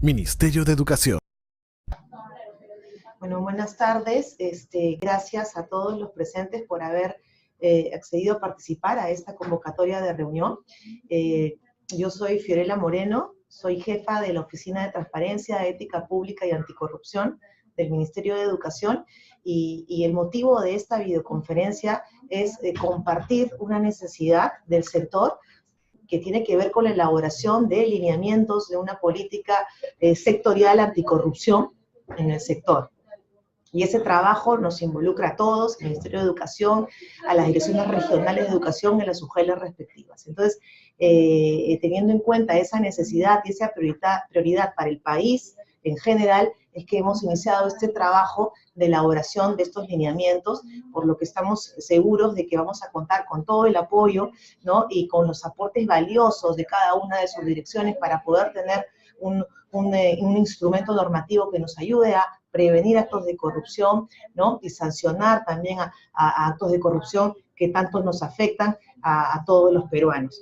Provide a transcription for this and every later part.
Ministerio de Educación. Bueno, buenas tardes. Gracias a todos los presentes por haber accedido a participar a esta convocatoria de reunión. Yo soy Fiorella Moreno, soy jefa de la Oficina de Transparencia, Ética Pública y Anticorrupción del Ministerio de Educación, y el motivo de esta videoconferencia es compartir una necesidad del sector que tiene que ver con la elaboración de lineamientos de una política sectorial anticorrupción en el sector. Y ese trabajo nos involucra a todos, el Ministerio de Educación, a las direcciones regionales de educación y a las UGELs respectivas. Entonces, teniendo en cuenta esa necesidad y esa prioridad para el país en general, es que hemos iniciado este trabajo de elaboración de estos lineamientos, por lo que estamos seguros de que vamos a contar con todo el apoyo, ¿no? Y con los aportes valiosos de cada una de sus direcciones para poder tener un instrumento normativo que nos ayude a prevenir actos de corrupción, ¿no? Y sancionar también a actos de corrupción que tanto nos afectan a todos los peruanos.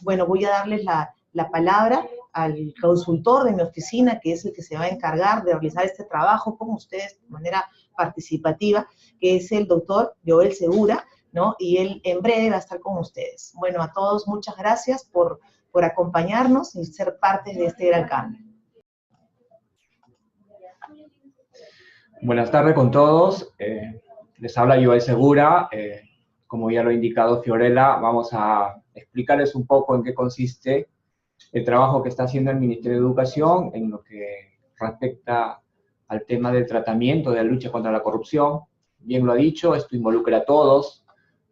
Bueno, voy a darles la palabra al consultor de mi oficina, que es el que se va a encargar de realizar este trabajo con ustedes de manera participativa, que es el doctor Joel Segura, ¿no? Y él en breve va a estar con ustedes. Bueno, a todos muchas gracias por acompañarnos y ser parte de este gran cambio. Buenas tardes con todos. Les habla Joel Segura. Como ya lo ha indicado Fiorella, vamos a explicarles un poco en qué consiste el trabajo que está haciendo el Ministerio de Educación en lo que respecta al tema del tratamiento de la lucha contra la corrupción. Bien lo ha dicho, esto involucra a todos,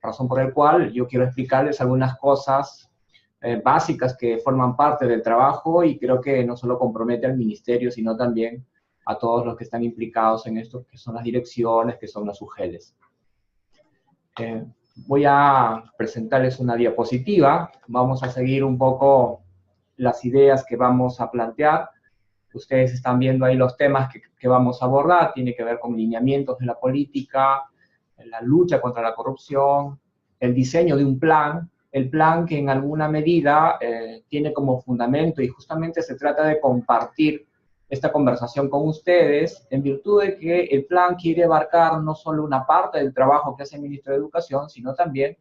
razón por la cual yo quiero explicarles algunas cosas básicas que forman parte del trabajo, y creo que no solo compromete al Ministerio, sino también a todos los que están implicados en esto, que son las direcciones, que son las UGELs. Voy a presentarles una diapositiva. Vamos a seguir un poco las ideas que vamos a plantear. Ustedes están viendo ahí los temas que vamos a abordar. Tiene que ver con lineamientos de la política, la lucha contra la corrupción, el diseño de un plan, el plan que en alguna medida tiene como fundamento, y justamente se trata de compartir esta conversación con ustedes, en virtud de que el plan quiere abarcar no solo una parte del trabajo que hace el Ministro de Educación, sino también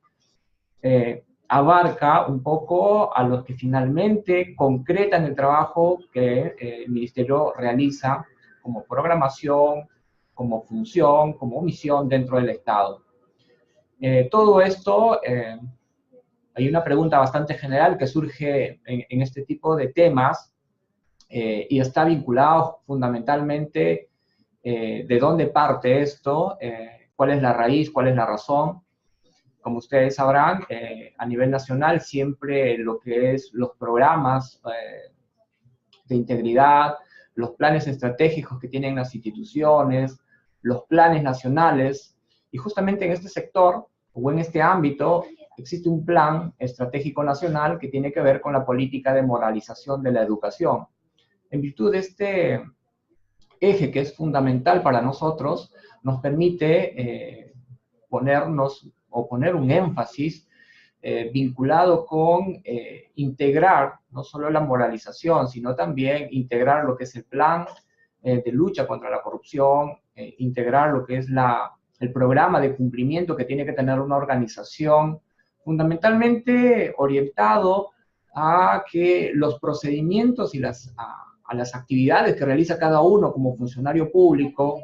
abarca un poco a los que finalmente concretan el trabajo que el Ministerio realiza como programación, como función, como misión dentro del Estado. Todo esto, hay una pregunta bastante general que surge en este tipo de temas, y está vinculado fundamentalmente de dónde parte esto, cuál es la raíz, cuál es la razón. Como ustedes sabrán, a nivel nacional siempre lo que es los programas de integridad, los planes estratégicos que tienen las instituciones, los planes nacionales, y justamente en este sector o en este ámbito existe un plan estratégico nacional que tiene que ver con la política de moralización de la educación. En virtud de este eje que es fundamental para nosotros, nos permite poner un énfasis vinculado con integrar no solo la moralización, sino también integrar lo que es el plan de lucha contra la corrupción, integrar lo que es el programa de cumplimiento que tiene que tener una organización, fundamentalmente orientado a que los procedimientos y a las actividades que realiza cada uno como funcionario público,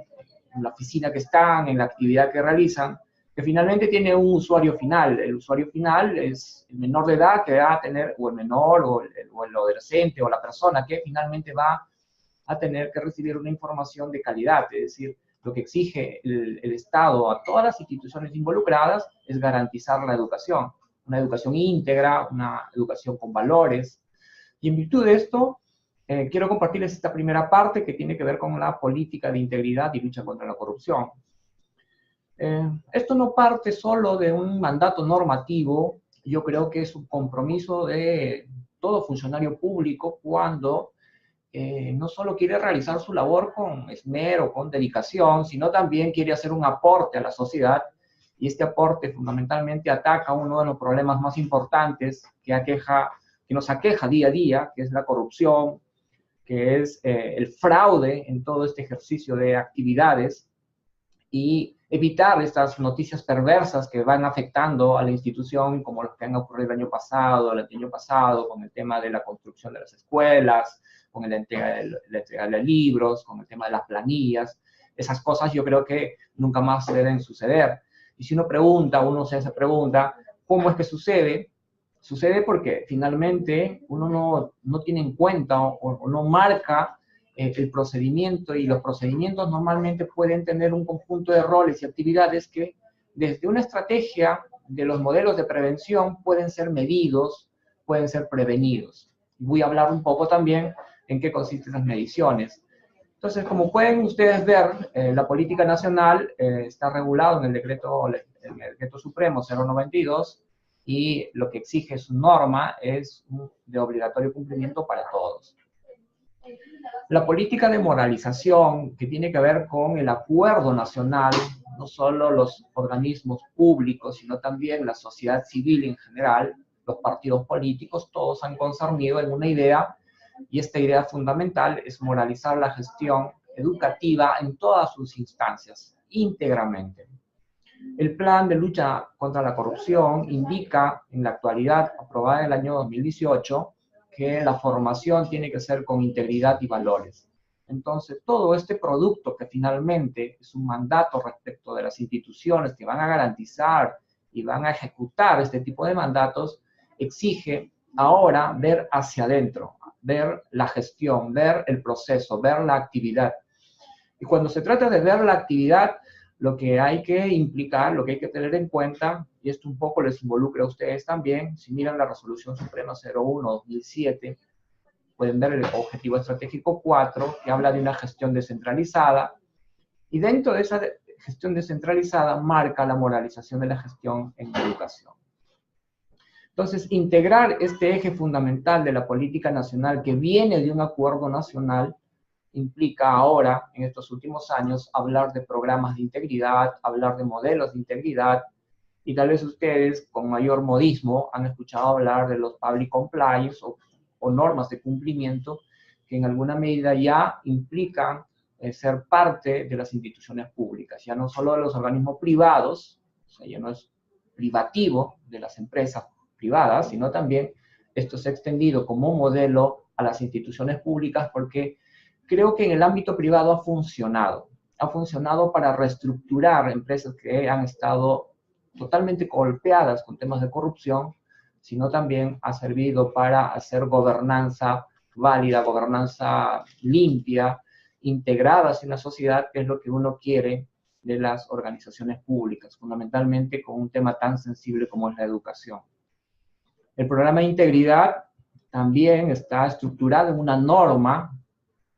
en la oficina que están, en la actividad que realizan, que finalmente tiene un usuario final. El usuario final es el menor de edad que va a tener, o el menor, o el adolescente, o la persona que finalmente va a tener que recibir una información de calidad. Es decir, lo que exige el Estado a todas las instituciones involucradas es garantizar la educación, una educación íntegra, una educación con valores. Y en virtud de esto, quiero compartirles esta primera parte que tiene que ver con la política de integridad y lucha contra la corrupción. Esto no parte solo de un mandato normativo. Yo creo que es un compromiso de todo funcionario público cuando no solo quiere realizar su labor con esmero, con dedicación, sino también quiere hacer un aporte a la sociedad, y este aporte fundamentalmente ataca uno de los problemas más importantes que nos aqueja día a día, que es la corrupción, que es el fraude en todo este ejercicio de actividades y evitar estas noticias perversas que van afectando a la institución, como los que han ocurrido el año pasado, con el tema de la construcción de las escuelas, con la entrega de libros, con el tema de las planillas. Esas cosas yo creo que nunca más deben suceder. Y si uno se hace pregunta, ¿cómo es que sucede? Sucede porque finalmente uno no tiene en cuenta o no marca el procedimiento, y los procedimientos normalmente pueden tener un conjunto de roles y actividades que desde una estrategia de los modelos de prevención pueden ser medidos, pueden ser prevenidos. Voy a hablar un poco también en qué consisten las mediciones. Entonces, como pueden ustedes ver, la política nacional está regulado en el decreto supremo 092, y lo que exige su norma es de obligatorio cumplimiento para todos. La política de moralización, que tiene que ver con el acuerdo nacional, no solo los organismos públicos, sino también la sociedad civil en general, los partidos políticos, todos han concernido en una idea, y esta idea fundamental es moralizar la gestión educativa en todas sus instancias, íntegramente. El plan de lucha contra la corrupción indica, en la actualidad, aprobada en el año 2018, que la formación tiene que ser con integridad y valores. Entonces, todo este producto, que finalmente es un mandato respecto de las instituciones que van a garantizar y van a ejecutar este tipo de mandatos, exige ahora ver hacia adentro, ver la gestión, ver el proceso, ver la actividad. Y cuando se trata de ver la actividad, lo que hay que implicar, lo que hay que tener en cuenta, y esto un poco les involucra a ustedes también, si miran la Resolución Suprema 01/2007, pueden ver el Objetivo Estratégico 4, que habla de una gestión descentralizada, y dentro de esa gestión descentralizada marca la moralización de la gestión en educación. Entonces, integrar este eje fundamental de la política nacional, que viene de un acuerdo nacional, implica ahora, en estos últimos años, hablar de programas de integridad, hablar de modelos de integridad, y tal vez ustedes, con mayor modismo, han escuchado hablar de los public compliance o normas de cumplimiento, que en alguna medida ya implican ser parte de las instituciones públicas, ya no solo de los organismos privados, o sea, ya no es privativo de las empresas privadas, sino también esto se ha extendido como modelo a las instituciones públicas, porque creo que en el ámbito privado ha funcionado para reestructurar empresas que han estado totalmente golpeadas con temas de corrupción, sino también ha servido para hacer gobernanza válida, gobernanza limpia, integrada hacia la sociedad, que es lo que uno quiere de las organizaciones públicas, fundamentalmente con un tema tan sensible como es la educación. El programa de integridad también está estructurado en una norma,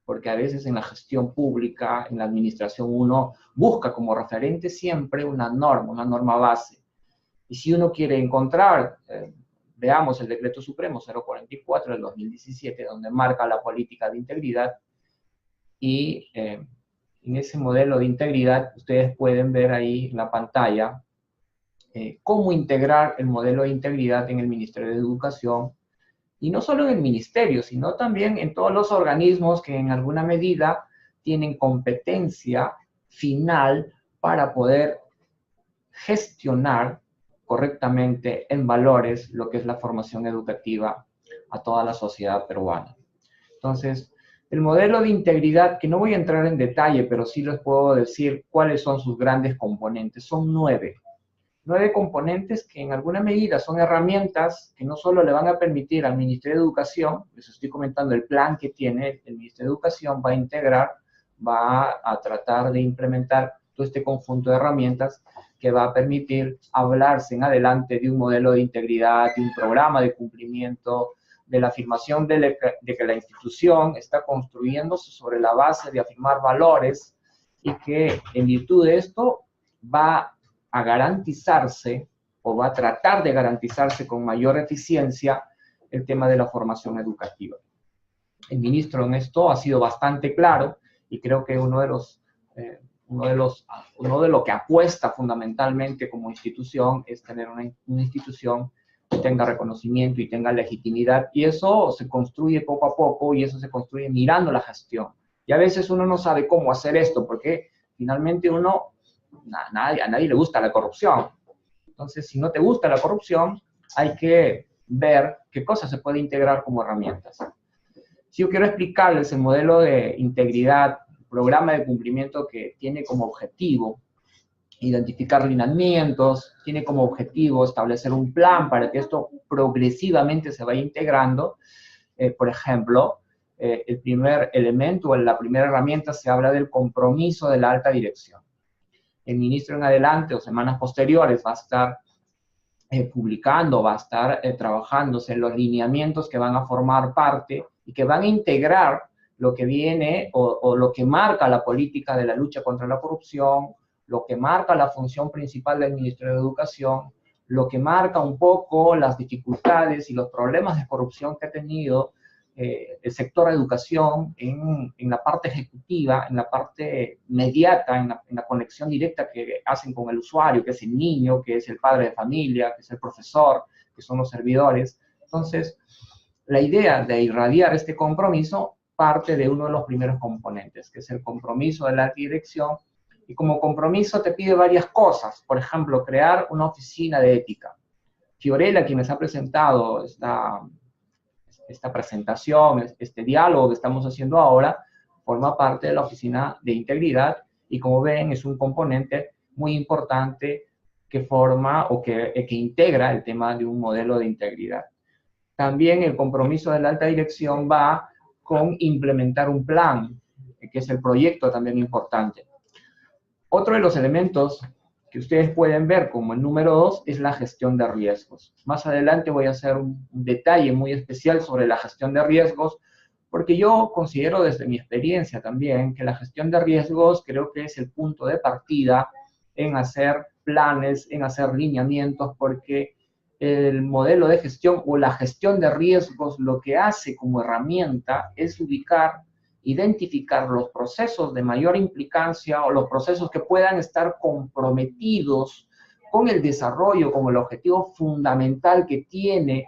porque a veces en la gestión pública, en la administración, uno busca como referente siempre una norma base. Y si uno quiere encontrar, veamos el Decreto Supremo 044 del 2017, donde marca la política de integridad, y en ese modelo de integridad ustedes pueden ver ahí en la pantalla cómo integrar el modelo de integridad en el Ministerio de Educación, y no solo en el ministerio, sino también en todos los organismos que en alguna medida tienen competencia final para poder gestionar correctamente en valores lo que es la formación educativa a toda la sociedad peruana. Entonces, el modelo de integridad, que no voy a entrar en detalle, pero sí les puedo decir cuáles son sus grandes componentes. Son 9 componentes que en alguna medida son herramientas que no solo le van a permitir al Ministerio de Educación, les estoy comentando el plan que tiene el Ministerio de Educación, va a integrar, va a tratar de implementar todo este conjunto de herramientas que va a permitir hablarse en adelante de un modelo de integridad, de un programa de cumplimiento, de la afirmación de que la institución está construyéndose sobre la base de afirmar valores, y que en virtud de esto va a garantizarse, o va a tratar de garantizarse con mayor eficiencia, el tema de la formación educativa. El ministro en esto ha sido bastante claro, y creo que uno de lo que apuesta fundamentalmente como institución es tener una institución tenga reconocimiento y tenga legitimidad, y eso se construye poco a poco, y eso se construye mirando la gestión. Y a veces uno no sabe cómo hacer esto, porque finalmente a nadie le gusta la corrupción. Entonces, si no te gusta la corrupción, hay que ver qué cosas se puede integrar como herramientas. Si yo quiero explicarles el modelo de integridad, programa de cumplimiento que tiene como objetivo identificar lineamientos, tiene como objetivo establecer un plan para que esto progresivamente se vaya integrando. Por ejemplo, el primer elemento, la primera herramienta, se habla del compromiso de la alta dirección. El ministro en adelante o semanas posteriores va a estar publicando, va a estar trabajándose en los lineamientos que van a formar parte y que van a integrar lo que viene o lo que marca la política de la lucha contra la corrupción, lo que marca la función principal del Ministerio de Educación, lo que marca un poco las dificultades y los problemas de corrupción que ha tenido el sector educación en la parte ejecutiva, en la parte inmediata, en la conexión directa que hacen con el usuario, que es el niño, que es el padre de familia, que es el profesor, que son los servidores. Entonces, la idea de irradiar este compromiso parte de uno de los primeros componentes, que es el compromiso de la dirección, y como compromiso te pide varias cosas. Por ejemplo, crear una oficina de ética. Fiorella, quien nos ha presentado esta presentación, este diálogo que estamos haciendo ahora, forma parte de la Oficina de Integridad y, como ven, es un componente muy importante que forma o que integra el tema de un modelo de integridad. También el compromiso de la alta dirección va con implementar un plan, que es el proyecto también importante. Otro de los elementos que ustedes pueden ver como el número 2 es la gestión de riesgos. Más adelante voy a hacer un detalle muy especial sobre la gestión de riesgos, porque yo considero desde mi experiencia también que la gestión de riesgos creo que es el punto de partida en hacer planes, en hacer lineamientos, porque el modelo de gestión o la gestión de riesgos lo que hace como herramienta es identificar los procesos de mayor implicancia o los procesos que puedan estar comprometidos con el desarrollo, como el objetivo fundamental que tiene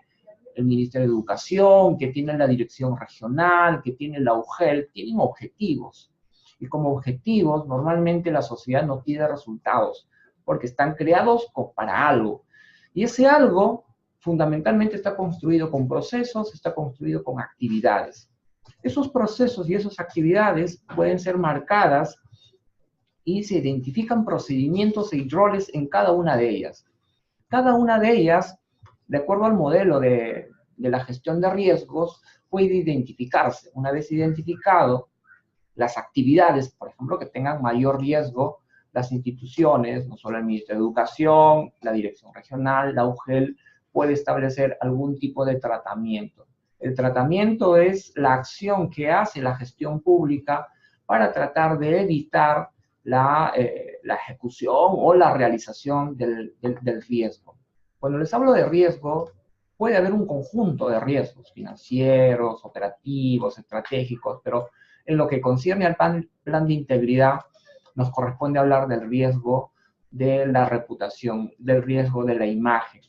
el Ministerio de Educación, que tiene la Dirección Regional, que tiene la UGEL, tienen objetivos. Y como objetivos, normalmente la sociedad no pide resultados, porque están creados para algo. Y ese algo fundamentalmente está construido con procesos, está construido con actividades. Esos procesos y esas actividades pueden ser marcadas y se identifican procedimientos y roles en cada una de ellas. Cada una de ellas, de acuerdo al modelo de la gestión de riesgos, puede identificarse. Una vez identificado las actividades, por ejemplo, que tengan mayor riesgo, las instituciones, no solo el Ministerio de Educación, la Dirección Regional, la UGEL, puede establecer algún tipo de tratamiento. El tratamiento es la acción que hace la gestión pública para tratar de evitar la ejecución o la realización del riesgo. Cuando les hablo de riesgo, puede haber un conjunto de riesgos financieros, operativos, estratégicos, pero en lo que concierne al plan de integridad, nos corresponde hablar del riesgo de la reputación, del riesgo de la imagen,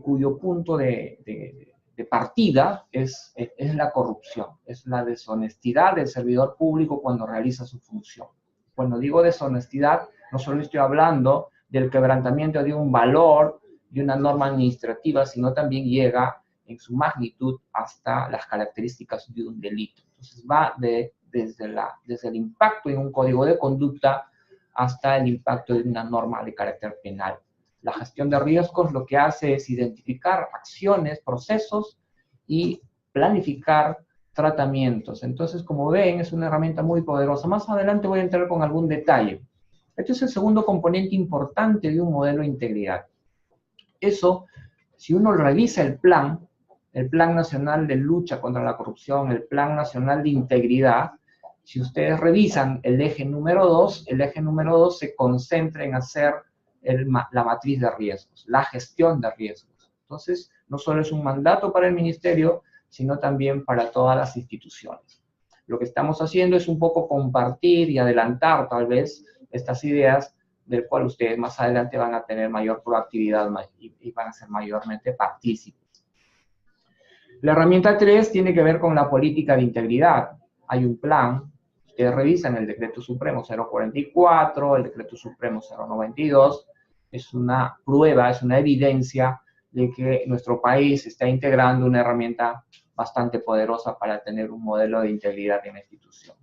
cuyo punto de partida es la corrupción, es la deshonestidad del servidor público cuando realiza su función. Cuando digo deshonestidad, no solo estoy hablando del quebrantamiento de un valor, de una norma administrativa, sino también llega en su magnitud hasta las características de un delito. Entonces va desde el impacto en un código de conducta hasta el impacto de una norma de carácter penal. La gestión de riesgos lo que hace es identificar acciones, procesos y planificar tratamientos. Entonces, como ven, es una herramienta muy poderosa. Más adelante voy a entrar con algún detalle. Este es el segundo componente importante de un modelo de integridad. Eso, si uno revisa el Plan Nacional de Lucha contra la Corrupción, el Plan Nacional de Integridad, si ustedes revisan el eje número 2, el eje número 2 se concentra en hacer la matriz de riesgos, la gestión de riesgos. Entonces, no solo es un mandato para el ministerio, sino también para todas las instituciones. Lo que estamos haciendo es un poco compartir y adelantar tal vez estas ideas del cual ustedes más adelante van a tener mayor proactividad y van a ser mayormente partícipes. La herramienta 3 tiene que ver con la política de integridad. Hay un plan, ustedes revisan el Decreto Supremo 044, el Decreto Supremo 092, es una prueba, es una evidencia de que nuestro país está integrando una herramienta bastante poderosa para tener un modelo de integridad en la institución.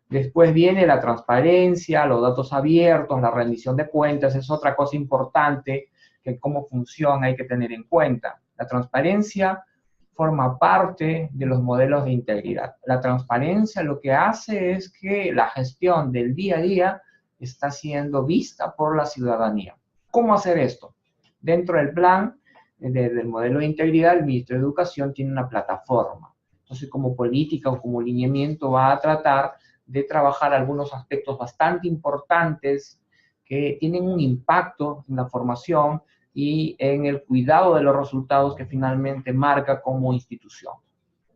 Después viene la transparencia, los datos abiertos, la rendición de cuentas, es otra cosa importante que cómo funciona hay que tener en cuenta. La transparencia forma parte de los modelos de integridad. La transparencia lo que hace es que la gestión del día a día está siendo vista por la ciudadanía. ¿Cómo hacer esto? Dentro del plan del modelo de integridad, el Ministerio de Educación tiene una plataforma. Entonces, como política o como lineamiento va a tratar de trabajar algunos aspectos bastante importantes que tienen un impacto en la formación y en el cuidado de los resultados que finalmente marca como institución,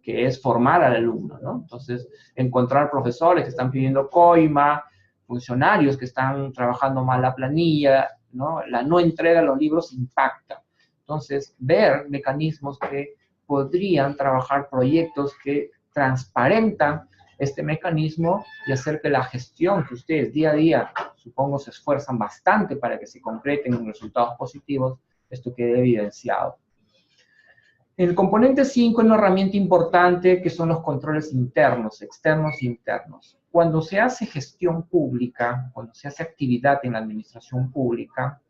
que es formar al alumno, ¿no? Entonces, encontrar profesores que están pidiendo coima, funcionarios que están trabajando mal la planilla, ¿no? La no entrega de los libros impacta. Entonces, ver mecanismos que podrían trabajar proyectos que transparentan este mecanismo y hacer que la gestión que ustedes día a día, supongo, se esfuerzan bastante para que se concreten en resultados positivos, esto quede evidenciado. El componente 5 es una herramienta importante que son los controles internos, externos e internos. Cuando se hace gestión pública, cuando se hace actividad en la administración pública,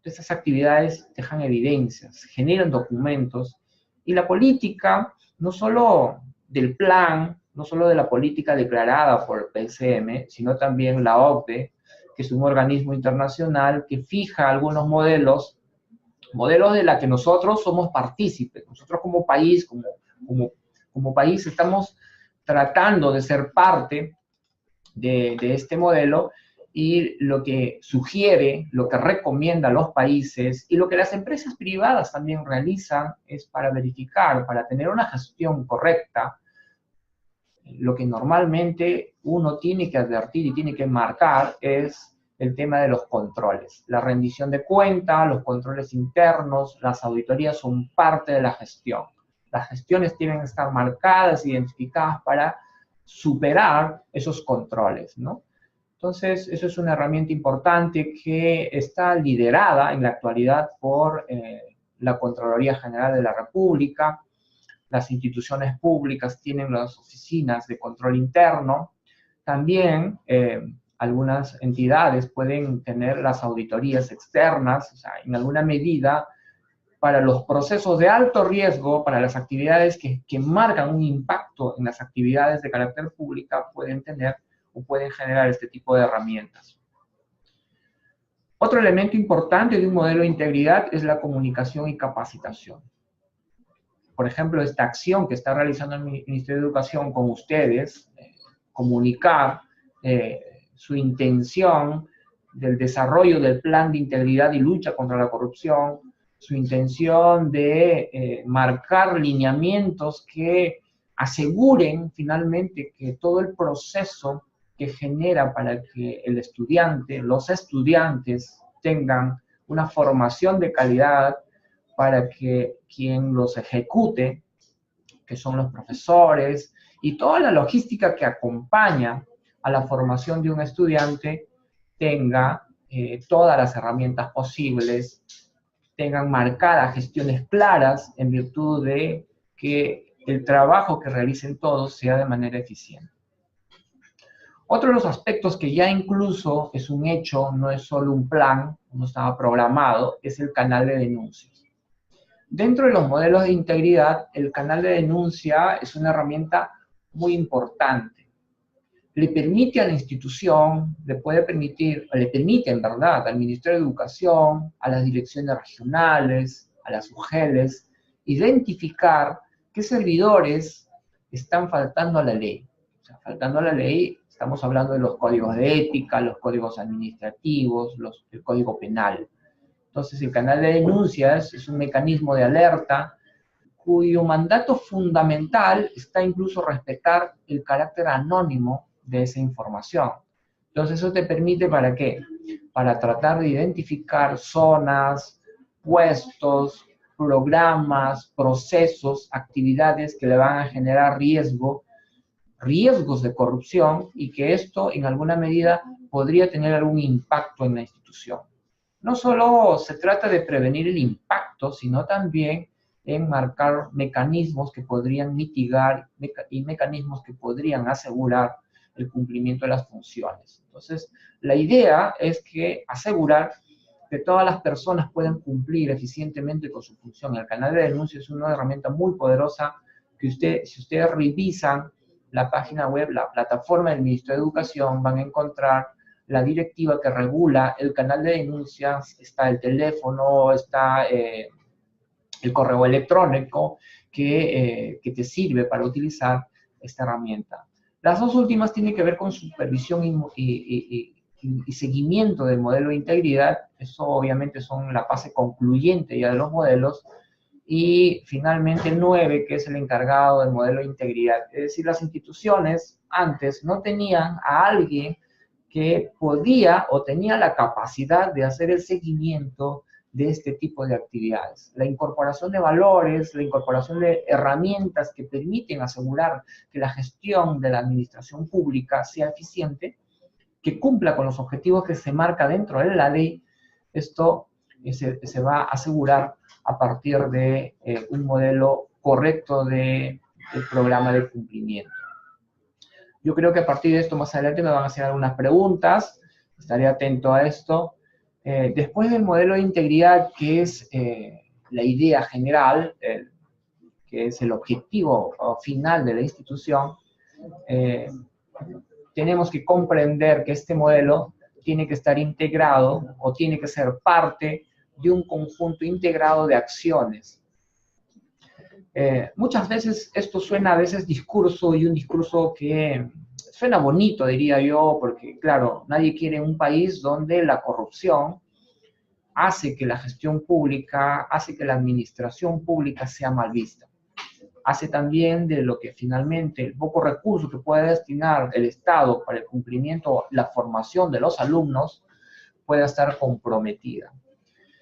esas actividades dejan evidencias, generan documentos, y la política, no solo del plan, no solo de la política declarada por el PSM, sino también la OCDE, que es un organismo internacional que fija algunos modelos de la que nosotros somos partícipes. Nosotros como país, como país estamos tratando de ser parte de este modelo, y lo que sugiere, lo que recomienda a los países y lo que las empresas privadas también realizan es para verificar, para tener una gestión correcta, lo que normalmente uno tiene que advertir y tiene que marcar es el tema de los controles. La rendición de cuentas, los controles internos, las auditorías son parte de la gestión. Las gestiones tienen que estar marcadas, identificadas para superar esos controles, ¿no? Entonces, eso es una herramienta importante que está liderada en la actualidad por la Contraloría General de la República. Las instituciones públicas tienen las oficinas de control interno. También algunas entidades pueden tener las auditorías externas, o sea, en alguna medida, para los procesos de alto riesgo, para las actividades que marcan un impacto en las actividades de carácter pública, pueden tener o pueden generar este tipo de herramientas. Otro elemento importante de un modelo de integridad es la comunicación y capacitación. Por ejemplo, esta acción que está realizando el Ministerio de Educación con ustedes, comunicar su intención del desarrollo del plan de integridad y lucha contra la corrupción, su intención de marcar lineamientos que aseguren finalmente que todo el proceso que genera para que el estudiante, los estudiantes tengan una formación de calidad, para que quien los ejecute, que son los profesores, y toda la logística que acompaña a la formación de un estudiante, tenga todas las herramientas posibles, tengan marcadas gestiones claras en virtud de que el trabajo que realicen todos sea de manera eficiente. Otro de los aspectos que ya incluso es un hecho, no es solo un plan, no estaba programado, es el canal de denuncias. Dentro de los modelos de integridad, el canal de denuncia es una herramienta muy importante. Le permite a la institución, le permite en verdad al Ministerio de Educación, a las direcciones regionales, a las UGELes, identificar qué servidores están faltando a la ley. O sea, faltando a la ley, estamos hablando de los códigos de ética, los códigos administrativos, el código penal. Entonces, el canal de denuncias es un mecanismo de alerta cuyo mandato fundamental está incluso respetar el carácter anónimo de esa información. Entonces, eso te permite, ¿para qué? para tratar de identificar zonas, puestos, programas, procesos, actividades que le van a generar riesgos de corrupción y que esto en alguna medida podría tener algún impacto en la institución. No solo se trata de prevenir el impacto, sino también en marcar mecanismos que podrían mitigar y mecanismos que podrían asegurar el cumplimiento de las funciones. Entonces, la idea es que asegurar que todas las personas puedan cumplir eficientemente con su función. El canal de denuncia es una herramienta muy poderosa que si ustedes revisan la página web, la plataforma del Ministerio de Educación, van a encontrar la directiva que regula el canal de denuncias, está el teléfono, está el correo electrónico que te sirve para utilizar esta herramienta. Las dos últimas tienen que ver con supervisión y seguimiento del modelo de integridad. Eso obviamente son la fase concluyente ya de los modelos. Y finalmente el 9, que es el encargado del modelo de integridad. Es decir, las instituciones antes no tenían a alguien que podía o tenía la capacidad de hacer el seguimiento de este tipo de actividades. La incorporación de valores, la incorporación de herramientas que permiten asegurar que la gestión de la administración pública sea eficiente, que cumpla con los objetivos que se marca dentro de la ley. Esto se va a asegurar a partir de un modelo correcto del programa de cumplimiento. Yo creo que a partir de esto más adelante me van a hacer algunas preguntas, estaré atento a esto. Después del modelo de integridad, que es la idea general, que es el objetivo final de la institución, tenemos que comprender que este modelo tiene que estar integrado o tiene que ser parte de un conjunto integrado de acciones. Muchas veces esto suena a veces discurso y un discurso que suena bonito, diría yo, porque claro, nadie quiere un país donde la corrupción hace que la gestión pública, hace que la administración pública sea mal vista. Hace también de lo que finalmente el poco recurso que puede destinar el Estado para el cumplimiento, la formación de los alumnos, pueda estar comprometida.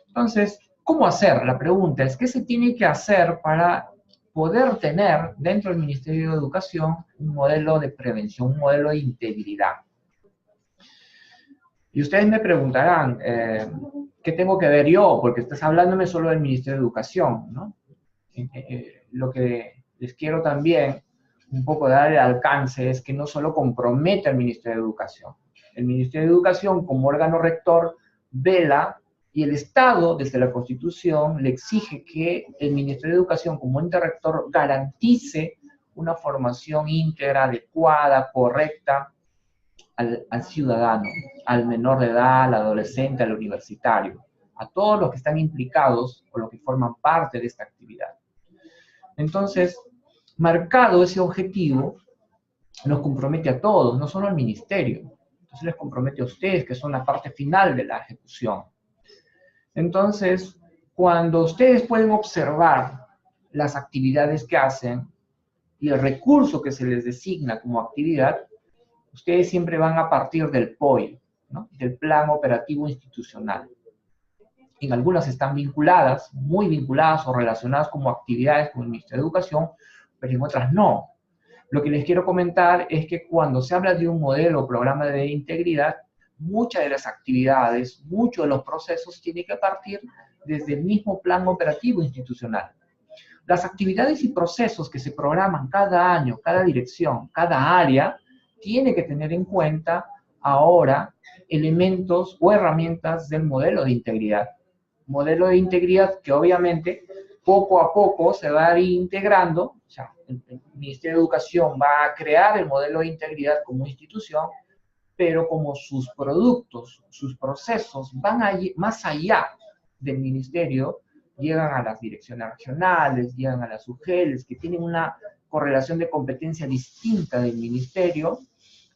Entonces, ¿cómo hacer? La pregunta es, ¿qué se tiene que hacer para poder tener dentro del Ministerio de Educación un modelo de prevención, un modelo de integridad? Y ustedes me preguntarán, ¿qué tengo que ver yo? Porque estás hablándome solo del Ministerio de Educación, ¿no? Lo que les quiero también un poco dar el alcance es que no solo compromete al Ministerio de Educación. El Ministerio de Educación, como órgano rector, vela y el Estado, desde la Constitución, le exige que el Ministerio de Educación, como ente rector, garantice una formación íntegra, adecuada, correcta al ciudadano, al menor de edad, al adolescente, al universitario, a todos los que están implicados o los que forman parte de esta actividad. Entonces, marcado ese objetivo, nos compromete a todos, no solo al ministerio. Entonces les compromete a ustedes, que son la parte final de la ejecución. Entonces, cuando ustedes pueden observar las actividades que hacen y el recurso que se les designa como actividad, ustedes siempre van a partir del POI, ¿no? Del Plan Operativo Institucional. En algunas están vinculadas, muy vinculadas o relacionadas como actividades con el Ministerio de Educación, pero en otras no. Lo que les quiero comentar es que cuando se habla de un modelo o programa de integridad, muchas de las actividades, muchos de los procesos tienen que partir desde el mismo plan operativo institucional. Las actividades y procesos que se programan cada año, cada dirección, cada área, tiene que tener en cuenta ahora elementos o herramientas del modelo de integridad. Modelo de integridad que obviamente poco a poco se va a ir integrando. O sea, el Ministerio de Educación va a crear el modelo de integridad como institución, pero como sus productos, sus procesos van más allá del ministerio, llegan a las direcciones regionales, llegan a las UGELs, que tienen una correlación de competencia distinta del ministerio,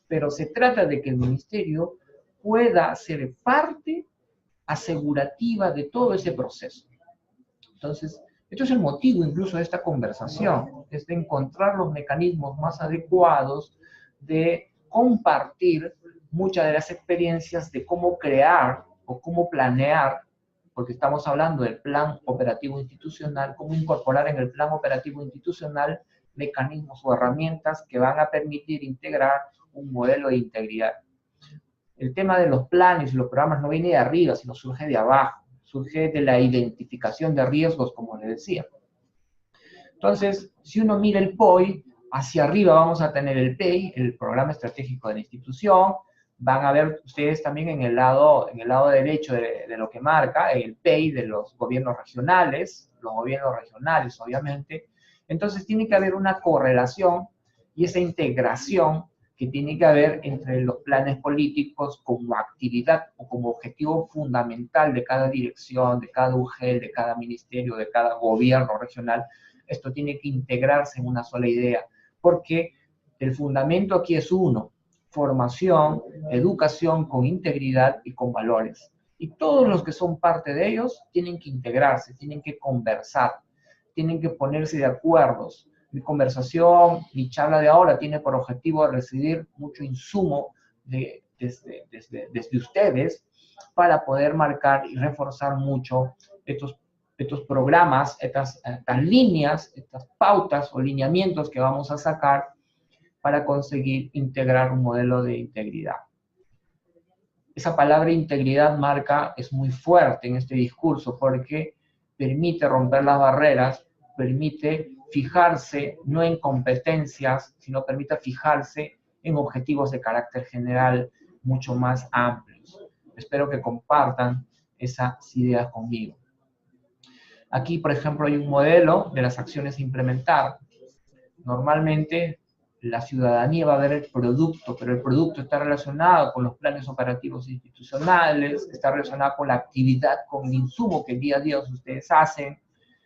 pero se trata de que el ministerio pueda ser parte asegurativa de todo ese proceso. Entonces, esto es el motivo incluso de esta conversación, es de encontrar los mecanismos más adecuados de compartir muchas de las experiencias de cómo crear o cómo planear, porque estamos hablando del plan operativo institucional, cómo incorporar en el plan operativo institucional mecanismos o herramientas que van a permitir integrar un modelo de integridad. El tema de los planes y los programas no viene de arriba, sino surge de abajo, surge de la identificación de riesgos, como les decía. Entonces, si uno mira el POI, hacia arriba vamos a tener el PEI, el Programa Estratégico de la Institución. Van a ver ustedes también en el lado derecho de lo que marca, el PEI de los gobiernos regionales, obviamente. Entonces, tiene que haber una correlación y esa integración que tiene que haber entre los planes políticos como actividad o como objetivo fundamental de cada dirección, de cada UGEL, de cada ministerio, de cada gobierno regional. Esto tiene que integrarse en una sola idea, porque el fundamento aquí es uno: formación, educación con integridad y con valores. Y todos los que son parte de ellos tienen que integrarse, tienen que conversar, tienen que ponerse de acuerdo. Mi conversación, mi charla de ahora tiene por objetivo recibir mucho insumo desde ustedes para poder marcar y reforzar mucho estos programas, estas líneas, estas pautas o lineamientos que vamos a sacar para conseguir integrar un modelo de integridad. Esa palabra integridad es muy fuerte en este discurso porque permite romper las barreras, permite fijarse no en competencias, sino permite fijarse en objetivos de carácter general mucho más amplios. Espero que compartan esas ideas conmigo. Aquí, por ejemplo, hay un modelo de las acciones a implementar. Normalmente, la ciudadanía va a ver el producto, pero el producto está relacionado con los planes operativos institucionales, está relacionado con la actividad, con el insumo que día a día ustedes hacen.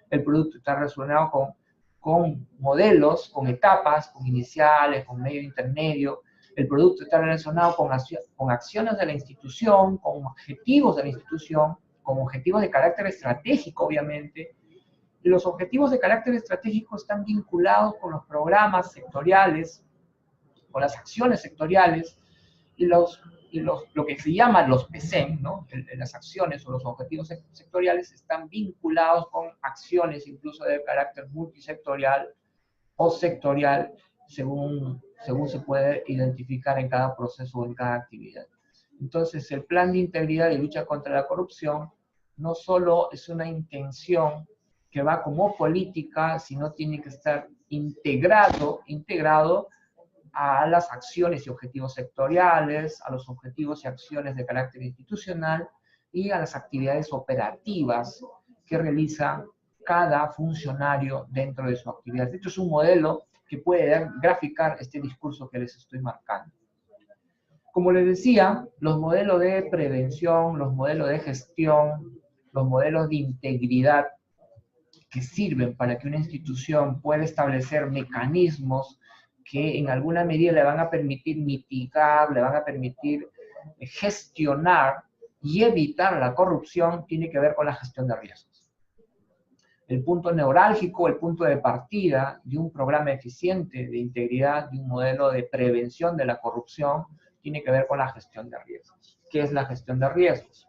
El producto está relacionado con modelos, con etapas, con iniciales, con medio intermedio. El producto está relacionado con acciones de la institución, con objetivos de la institución, con objetivos de carácter estratégico, obviamente. Y los objetivos de carácter estratégico están vinculados con los programas sectoriales, con las acciones sectoriales, y lo que se llaman los PSEM, ¿no? Las acciones o los objetivos sectoriales están vinculados con acciones incluso de carácter multisectorial o sectorial, según se puede identificar en cada proceso o en cada actividad. Entonces, el plan de integridad y lucha contra la corrupción no solo es una intención que va como política, sino tiene que estar integrado a las acciones y objetivos sectoriales, a los objetivos y acciones de carácter institucional y a las actividades operativas que realiza cada funcionario dentro de su actividad. Esto es un modelo que puede graficar este discurso que les estoy marcando. Como les decía, los modelos de prevención, los modelos de gestión, los modelos de integridad que sirven para que una institución pueda establecer mecanismos que en alguna medida le van a permitir mitigar, le van a permitir gestionar y evitar la corrupción, tiene que ver con la gestión de riesgos. El punto neurálgico, el punto de partida de un programa eficiente de integridad, de un modelo de prevención de la corrupción, tiene que ver con la gestión de riesgos. ¿Qué es la gestión de riesgos?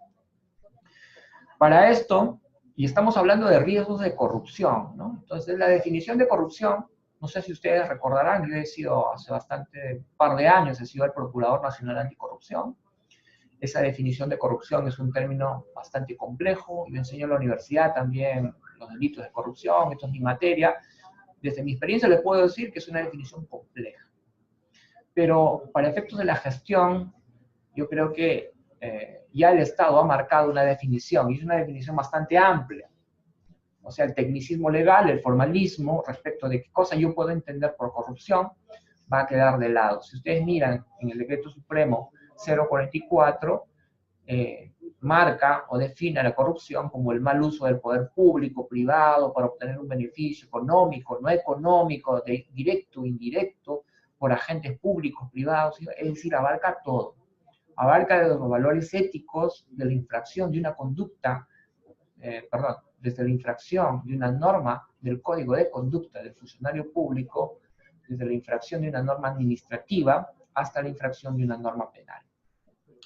Para esto, y estamos hablando de riesgos de corrupción, ¿no? Entonces, la definición de corrupción, no sé si ustedes recordarán, yo he sido hace un par de años, he sido el Procurador Nacional Anticorrupción. Esa definición de corrupción es un término bastante complejo. Yo enseño en la universidad también los delitos de corrupción, esto es mi materia. Desde mi experiencia les puedo decir que es una definición compleja. Pero para efectos de la gestión, yo creo que ya el Estado ha marcado una definición, y es una definición bastante amplia. O sea, el tecnicismo legal, el formalismo respecto de qué cosa yo puedo entender por corrupción, va a quedar de lado. Si ustedes miran en el Decreto Supremo 044, marca o define la corrupción como el mal uso del poder público, privado, para obtener un beneficio económico, no económico, directo o indirecto, por agentes públicos, privados, es decir, abarca todo. Abarca desde los valores éticos de la infracción de una conducta, desde la infracción de una norma del Código de Conducta del funcionario público, desde la infracción de una norma administrativa hasta la infracción de una norma penal.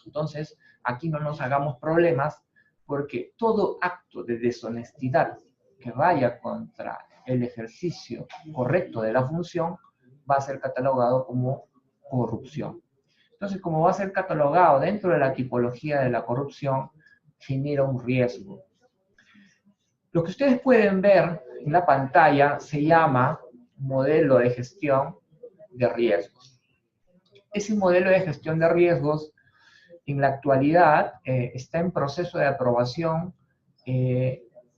Entonces, aquí no nos hagamos problemas porque todo acto de deshonestidad que vaya contra el ejercicio correcto de la función va a ser catalogado como corrupción. Entonces, como va a ser catalogado dentro de la tipología de la corrupción, genera un riesgo. Lo que ustedes pueden ver en la pantalla se llama modelo de gestión de riesgos. Ese modelo de gestión de riesgos en la actualidad está en proceso de aprobación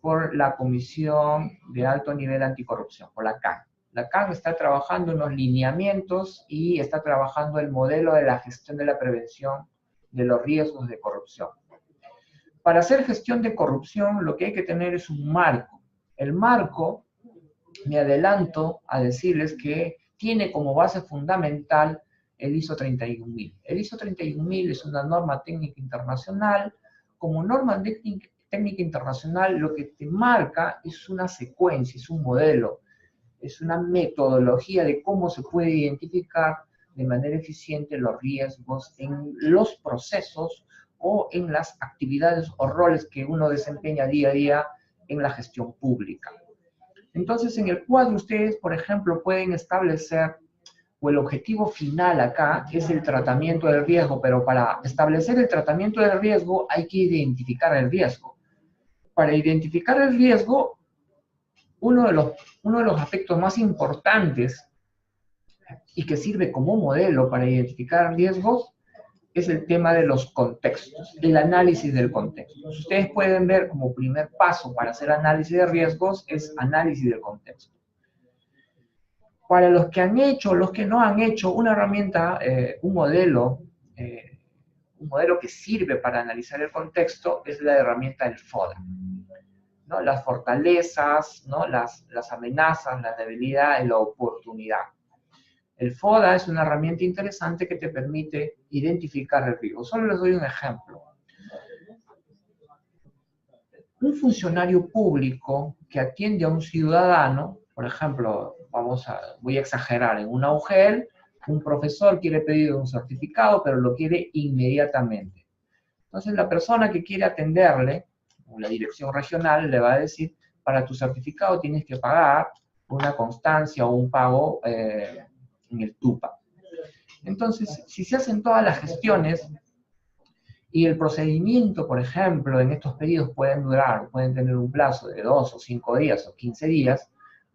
por la Comisión de Alto Nivel Anticorrupción, por la CAN. La CAN está trabajando en los lineamientos y está trabajando el modelo de la gestión de la prevención de los riesgos de corrupción. Para hacer gestión de corrupción lo que hay que tener es un marco. El marco, me adelanto a decirles que tiene como base fundamental el ISO 31000. El ISO 31000 es una norma técnica internacional. Como norma técnica internacional lo que te marca es una secuencia, es un modelo, es una metodología de cómo se puede identificar de manera eficiente los riesgos en los procesos o en las actividades o roles que uno desempeña día a día en la gestión pública. Entonces, en el cuadro ustedes, por ejemplo, pueden establecer, o el objetivo final acá es el tratamiento del riesgo, pero para establecer el tratamiento del riesgo hay que identificar el riesgo. Para identificar el riesgo, uno de los aspectos más importantes y que sirve como modelo para identificar riesgos es el tema de los contextos, el análisis del contexto. Ustedes pueden ver como primer paso para hacer análisis de riesgos es análisis del contexto. Para los que han hecho, los que no han hecho, una herramienta, un modelo que sirve para analizar el contexto es la herramienta del FODA, ¿no? Las fortalezas, ¿no? Las amenazas, la debilidad y la oportunidad. El FODA es una herramienta interesante que te permite identificar el riesgo. Solo les doy un ejemplo. Un funcionario público que atiende a un ciudadano, por ejemplo, voy a exagerar, en una UGEL, un profesor quiere pedir un certificado, pero lo quiere inmediatamente. Entonces la persona que quiere atenderle, o la dirección regional, le va a decir, para tu certificado tienes que pagar una constancia o un pago en el TUPA. Entonces, si se hacen todas las gestiones y el procedimiento, por ejemplo, en estos pedidos pueden tener un plazo de 2 o 5 días o 15 días,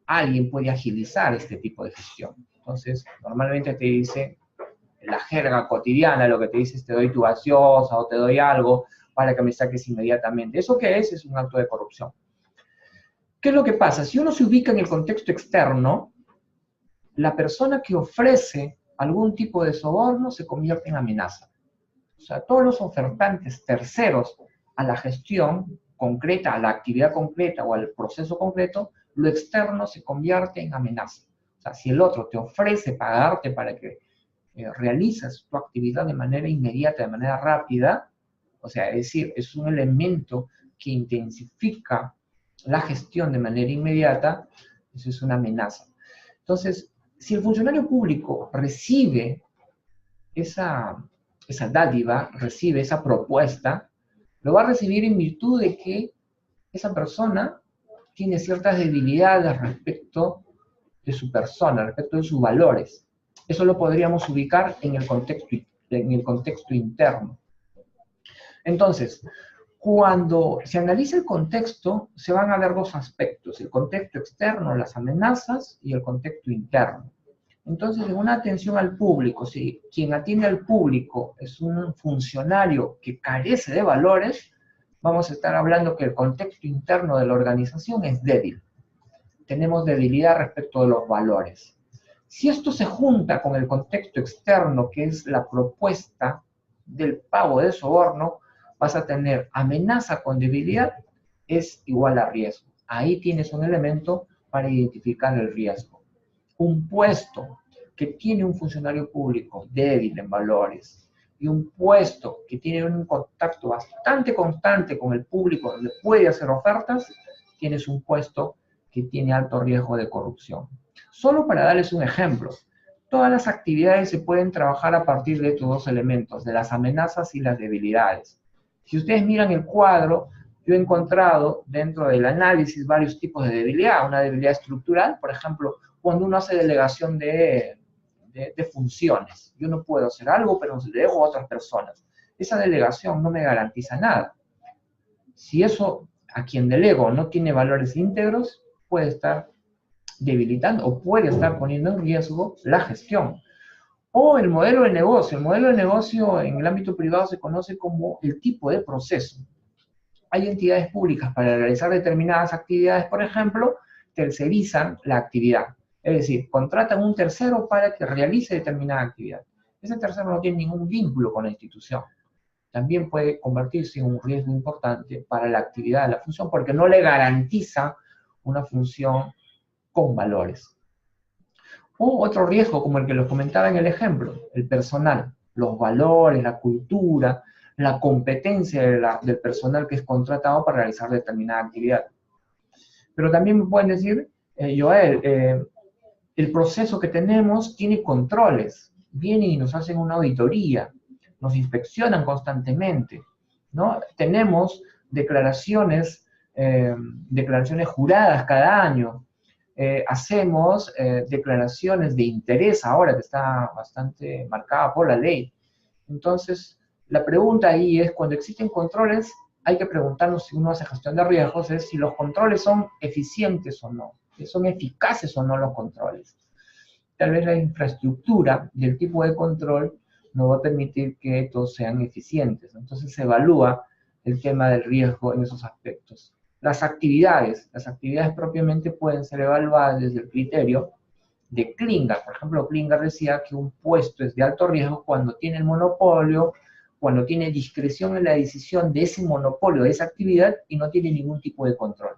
alguien puede agilizar este tipo de gestión. Entonces, normalmente te dice, en la jerga cotidiana, lo que te dice es te doy tu gaseosa o te doy algo para que me saques inmediatamente. ¿Eso qué es? Es un acto de corrupción. ¿Qué es lo que pasa? Si uno se ubica en el contexto externo, la persona que ofrece algún tipo de soborno se convierte en amenaza. O sea, todos los ofertantes terceros a la gestión concreta, a la actividad concreta o al proceso concreto, lo externo se convierte en amenaza. O sea, si el otro te ofrece pagarte para que realices tu actividad de manera inmediata, de manera rápida, o sea, es decir, es un elemento que intensifica la gestión de manera inmediata, eso es una amenaza. Entonces, si el funcionario público recibe esa dádiva, recibe esa propuesta, lo va a recibir en virtud de que esa persona tiene ciertas debilidades respecto de su persona, respecto de sus valores. Eso lo podríamos ubicar en el contexto interno. Entonces, cuando se analiza el contexto, se van a ver dos aspectos, el contexto externo, las amenazas, y el contexto interno. Entonces, en una atención al público, si quien atiende al público es un funcionario que carece de valores, vamos a estar hablando que el contexto interno de la organización es débil. Tenemos debilidad respecto de los valores. Si esto se junta con el contexto externo, que es la propuesta del pago de soborno, vas a tener amenaza con debilidad es igual a riesgo. Ahí tienes un elemento para identificar el riesgo. Un puesto que tiene un funcionario público débil en valores y un puesto que tiene un contacto bastante constante con el público donde puede hacer ofertas, tienes un puesto que tiene alto riesgo de corrupción. Solo para darles un ejemplo, Todas las actividades se pueden trabajar a partir de estos dos elementos, de las amenazas y las debilidades. Si ustedes miran el cuadro, yo he encontrado dentro del análisis varios tipos de debilidad. Una debilidad estructural, por ejemplo, cuando uno hace delegación de funciones. Yo no puedo hacer algo, pero se delego a otras personas. Esa delegación no me garantiza nada. Si eso a quien delego no tiene valores íntegros, puede estar debilitando o puede estar poniendo en riesgo la gestión. O el modelo de negocio. El modelo de negocio en el ámbito privado se conoce como el tipo de proceso. Hay entidades públicas para realizar determinadas actividades, por ejemplo, tercerizan la actividad. Es decir, contratan un tercero para que realice determinada actividad. Ese tercero no tiene ningún vínculo con la institución. También puede convertirse en un riesgo importante para la actividad de la función porque no le garantiza una función con valores. O otro riesgo, como el que les comentaba en el ejemplo, el personal, los valores, la cultura, la competencia del personal que es contratado para realizar determinada actividad. Pero también me pueden decir, Joel, el proceso que tenemos tiene controles. Vienen y nos hacen una auditoría, nos inspeccionan constantemente, ¿no? Tenemos declaraciones juradas cada año. Hacemos declaraciones de interés ahora, que está bastante marcada por la ley. Entonces, la pregunta ahí es, cuando existen controles, hay que preguntarnos si uno hace gestión de riesgos, es si los controles son eficientes o no, si son eficaces o no los controles. Tal vez la infraestructura y el tipo de control no va a permitir que todos sean eficientes. Entonces se evalúa el tema del riesgo en esos aspectos. Las actividades propiamente pueden ser evaluadas desde el criterio de Klinger. Por ejemplo, Klinger decía que un puesto es de alto riesgo cuando tiene el monopolio, cuando tiene discreción en la decisión de ese monopolio, de esa actividad, y no tiene ningún tipo de control.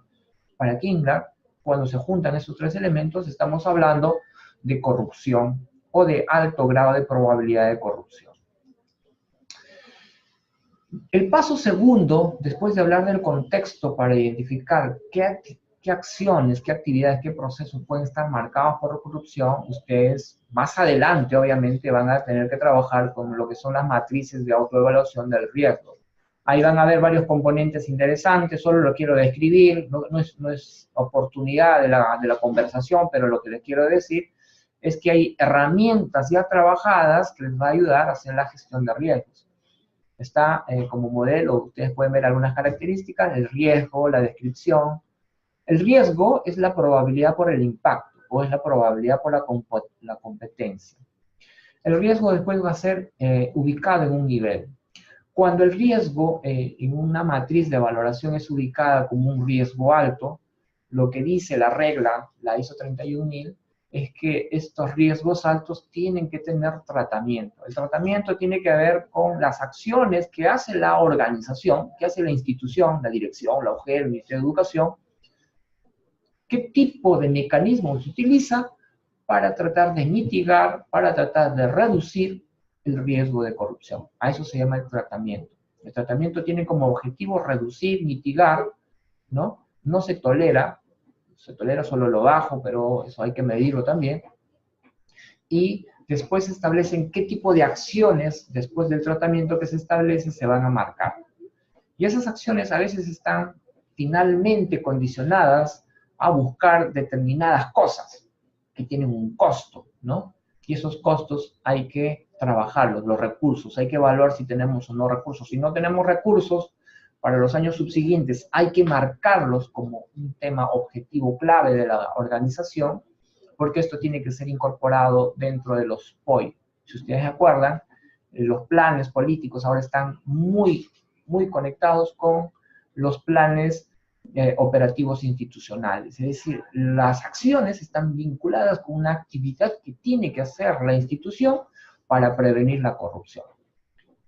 Para Klinger, cuando se juntan esos tres elementos, estamos hablando de corrupción o de alto grado de probabilidad de corrupción. El paso segundo, después de hablar del contexto para identificar qué acciones, qué actividades, qué procesos pueden estar marcados por corrupción, ustedes más adelante obviamente van a tener que trabajar con lo que son las matrices de autoevaluación del riesgo. Ahí van a haber varios componentes interesantes, solo lo quiero describir, no es oportunidad de la conversación, pero lo que les quiero decir es que hay herramientas ya trabajadas que les va a ayudar a hacer la gestión de riesgos. Está como modelo, ustedes pueden ver algunas características, el riesgo, la descripción. El riesgo es la probabilidad por el impacto, o es la probabilidad por la competencia. El riesgo después va a ser ubicado en un nivel. Cuando el riesgo en una matriz de valoración es ubicada como un riesgo alto, lo que dice la regla, la ISO 31000, es que estos riesgos altos tienen que tener tratamiento. El tratamiento tiene que ver con las acciones que hace la organización, que hace la institución, la dirección, la UG, el Ministerio de Educación, qué tipo de mecanismo se utiliza para tratar de mitigar, para tratar de reducir el riesgo de corrupción. A eso se llama el tratamiento. El tratamiento tiene como objetivo reducir, mitigar, ¿no? No se tolera solo lo bajo, pero eso hay que medirlo también. Y después se establecen qué tipo de acciones, después del tratamiento que se establece, se van a marcar. Y esas acciones a veces están finalmente condicionadas a buscar determinadas cosas que tienen un costo, ¿no? Y esos costos hay que trabajarlos, los recursos, hay que evaluar si tenemos o no recursos. Si no tenemos recursos, para los años subsiguientes hay que marcarlos como un tema objetivo clave de la organización, porque esto tiene que ser incorporado dentro de los POI. Si ustedes se acuerdan, los planes políticos ahora están muy conectados con los planes operativos institucionales. Es decir, las acciones están vinculadas con una actividad que tiene que hacer la institución para prevenir la corrupción.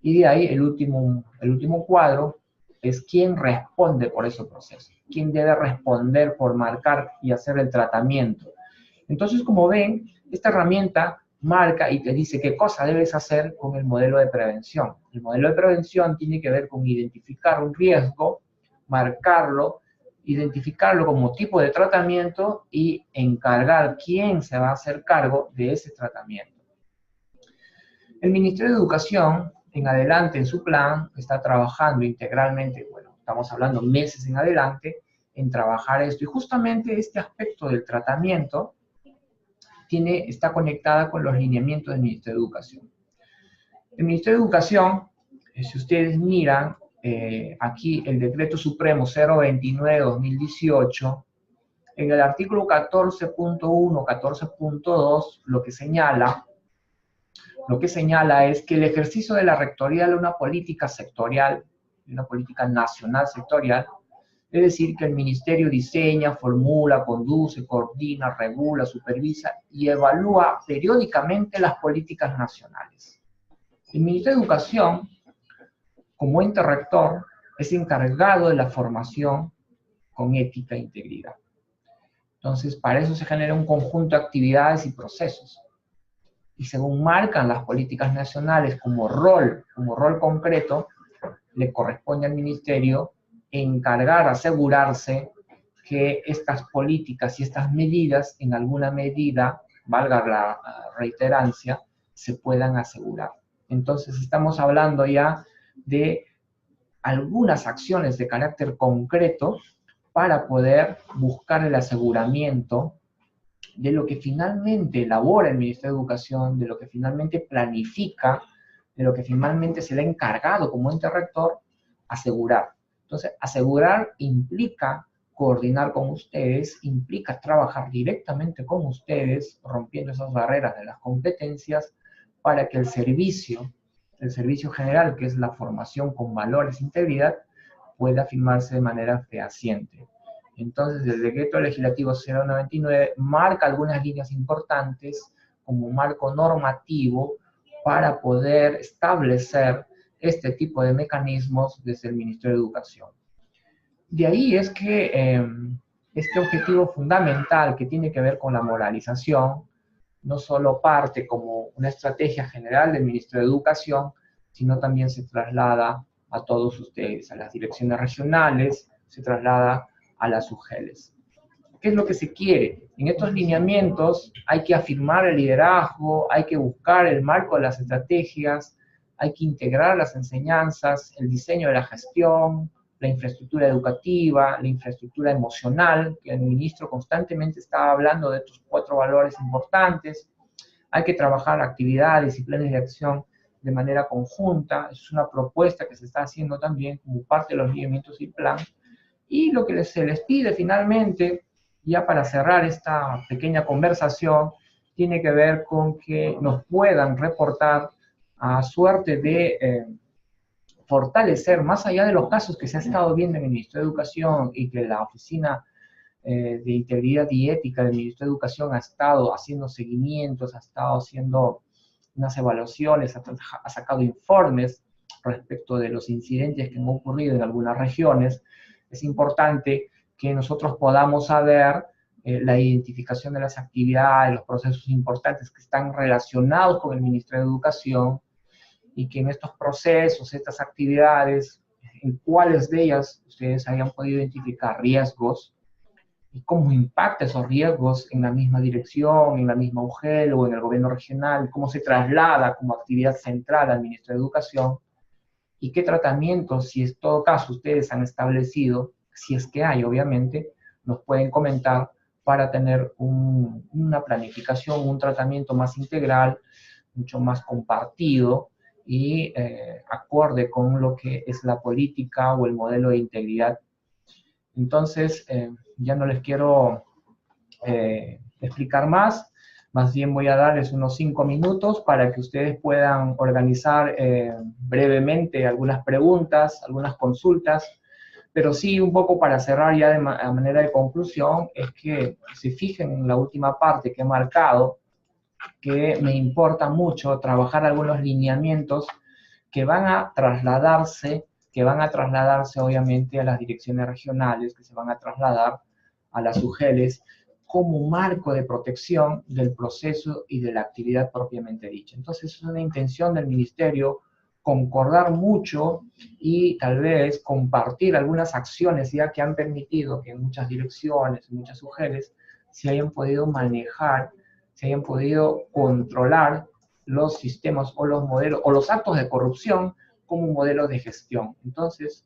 Y de ahí el último cuadro es quién responde por ese proceso, quién debe responder por marcar y hacer el tratamiento. Entonces, como ven, esta herramienta marca y te dice qué cosa debes hacer con el modelo de prevención. El modelo de prevención tiene que ver con identificar un riesgo, marcarlo, identificarlo como tipo de tratamiento y encargar quién se va a hacer cargo de ese tratamiento. El Ministerio de Educación, en adelante en su plan, está trabajando integralmente, bueno, estamos hablando meses en adelante, en trabajar esto. Y justamente este aspecto del tratamiento está conectada con los lineamientos del Ministerio de Educación. El Ministerio de Educación, si ustedes miran, aquí el Decreto Supremo 029-2018, en el artículo 14.1, 14.2, lo que señala es que el ejercicio de la rectoría de una política sectorial, una política nacional sectorial, es decir, que el ministerio diseña, formula, conduce, coordina, regula, supervisa y evalúa periódicamente las políticas nacionales. El Ministerio de Educación, como ente rector, es encargado de la formación con ética e integridad. Entonces, para eso se genera un conjunto de actividades y procesos. Y según marcan las políticas nacionales como rol concreto, le corresponde al ministerio encargar, asegurarse que estas políticas y estas medidas, en alguna medida, valga la reiterancia, se puedan asegurar. Entonces, estamos hablando ya de algunas acciones de carácter concreto para poder buscar el aseguramiento de lo que finalmente elabora el Ministerio de Educación, de lo que finalmente planifica, de lo que finalmente se le ha encargado como ente rector, asegurar. Entonces, asegurar implica coordinar con ustedes, implica trabajar directamente con ustedes, rompiendo esas barreras de las competencias, para que el servicio general, que es la formación con valores e integridad, pueda firmarse de manera fehaciente. Entonces, el decreto legislativo 099 marca algunas líneas importantes como marco normativo para poder establecer este tipo de mecanismos desde el Ministerio de Educación. De ahí es que este objetivo fundamental que tiene que ver con la moralización no solo parte como una estrategia general del Ministerio de Educación, sino también se traslada a todos ustedes, a las direcciones regionales, se traslada a las UGELs. ¿Qué es lo que se quiere? En estos lineamientos hay que afirmar el liderazgo, hay que buscar el marco de las estrategias, hay que integrar las enseñanzas, el diseño de la gestión, la infraestructura educativa, la infraestructura emocional, que el ministro constantemente estaba hablando de estos 4 valores importantes. Hay que trabajar actividades y planes de acción de manera conjunta. Es una propuesta que se está haciendo también como parte de los lineamientos y plan. Y lo que se les pide finalmente, ya para cerrar esta pequeña conversación, tiene que ver con que nos puedan reportar a suerte de fortalecer, más allá de los casos que se ha estado viendo en el Ministerio de Educación y que la Oficina de Integridad y Ética del Ministerio de Educación ha estado haciendo seguimientos, ha estado haciendo unas evaluaciones, ha sacado informes respecto de los incidentes que han ocurrido en algunas regiones. Es importante que nosotros podamos saber la identificación de las actividades, los procesos importantes que están relacionados con el Ministerio de Educación, y que en estos procesos, estas actividades, en cuáles de ellas ustedes hayan podido identificar riesgos, y cómo impacta esos riesgos en la misma dirección, en la misma UGEL o en el gobierno regional, cómo se traslada como actividad central al Ministerio de Educación, y qué tratamientos, si en todo caso ustedes han establecido, si es que hay, obviamente, nos pueden comentar para tener una planificación, un tratamiento más integral, mucho más compartido y acorde con lo que es la política o el modelo de integridad. Entonces, ya no les quiero explicar más bien voy a darles unos 5 minutos para que ustedes puedan organizar brevemente algunas preguntas, algunas consultas, pero sí un poco para cerrar ya a manera de conclusión, es que se fijen en la última parte que he marcado, que me importa mucho trabajar algunos lineamientos que van a trasladarse obviamente a las direcciones regionales, que se van a trasladar a las UGELs, como marco de protección del proceso y de la actividad propiamente dicha. Entonces es una intención del Ministerio concordar mucho y tal vez compartir algunas acciones ya que han permitido que en muchas direcciones, en muchas UGELs, se hayan podido manejar, se hayan podido controlar los sistemas o los modelos o los actos de corrupción como un modelo de gestión. Entonces,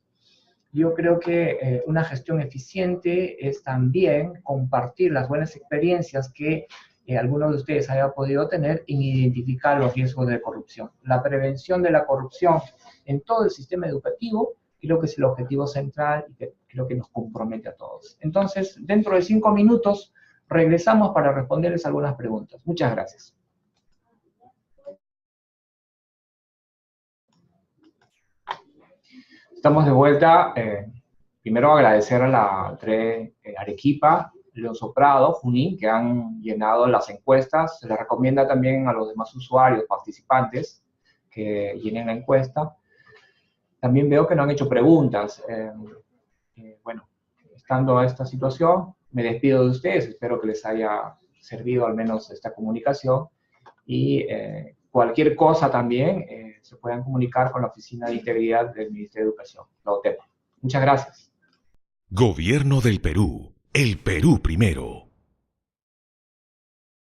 yo creo que una gestión eficiente es también compartir las buenas experiencias que algunos de ustedes hayan podido tener en identificar los riesgos de corrupción. La prevención de la corrupción en todo el sistema educativo creo que es el objetivo central y que creo que nos compromete a todos. Entonces, dentro de 5 minutos, regresamos para responderles algunas preguntas. Muchas gracias. Estamos de vuelta. Primero agradecer a la Arequipa, León Soprado, Junín, que han llenado las encuestas. Se les recomienda también a los demás usuarios, participantes, que llenen la encuesta. También veo que no han hecho preguntas. Bueno, estando a esta situación, me despido de ustedes. Espero que les haya servido al menos esta comunicación. Y cualquier cosa también se puedan comunicar con la Oficina de Integridad del Ministerio de Educación, la OTEP. Muchas gracias. Gobierno del Perú. El Perú primero.